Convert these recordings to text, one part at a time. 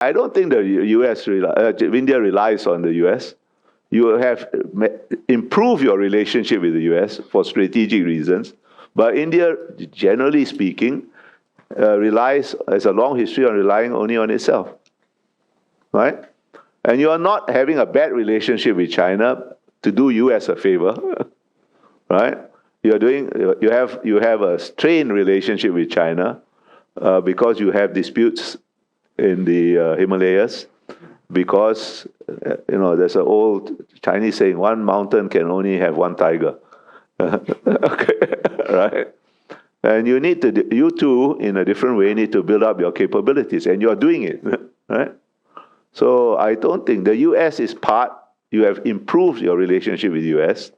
I don't think the India relies on the US. You have improved your relationship with the US for strategic reasons. But India, generally speaking, has a long history on relying only on itself. Right? And you are not having a bad relationship with China to do US a favor. Right? You have a strained relationship with China because you have disputes in the Himalayas, because there's an old Chinese saying, one mountain can only have one tiger. Okay, right? And you too, in a different way, need to build up your capabilities, and you're doing it, right? So I don't think the US is you have improved your relationship with the US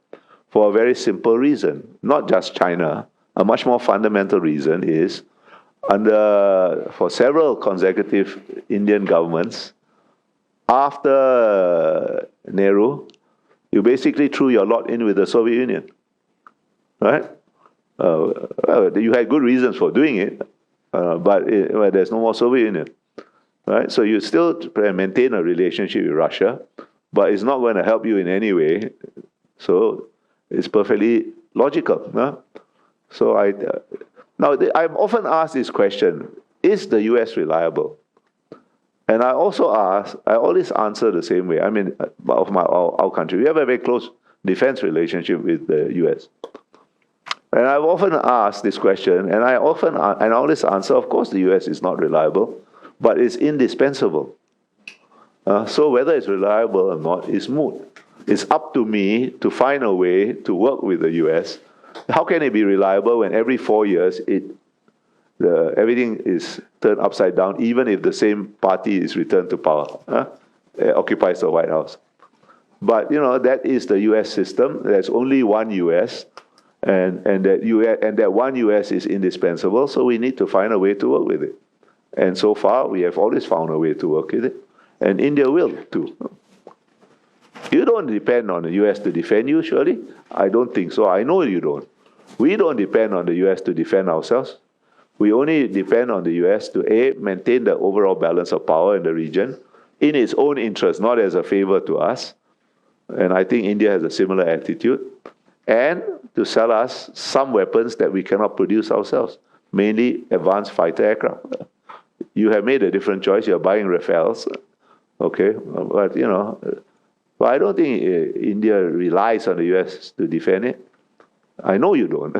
for a very simple reason, not just China. A much more fundamental reason is for several consecutive Indian governments, after Nehru, you basically threw your lot in with the Soviet Union, right? You had good reasons for doing it, but there's no more Soviet Union, right? So you still maintain a relationship with Russia, but it's not going to help you in any way. So it's perfectly logical. Huh? So now I'm often asked this question: is the US reliable? And I always answer the same way. I mean, of our country, we have a very close defense relationship with the US. And I've often asked this question, and I always answer, of course the US is not reliable, but it's indispensable. So whether it's reliable or not is moot. It's up to me to find a way to work with the US. How can it be reliable when every 4 years everything is turned upside down, even if the same party is returned to power, occupies the White House? But that is the US system. There's only one US, and that one US is indispensable. So we need to find a way to work with it. And so far, we have always found a way to work with it, and India will too. You don't depend on the US to defend you, surely? I don't think so. I know you don't. We don't depend on the US to defend ourselves. We only depend on the US to maintain the overall balance of power in the region in its own interest, not as a favor to us. And I think India has a similar attitude. And to sell us some weapons that we cannot produce ourselves, mainly advanced fighter aircraft. You have made a different choice. You're buying Rafales. Okay, but but I don't think India relies on the US to defend it. I know you don't.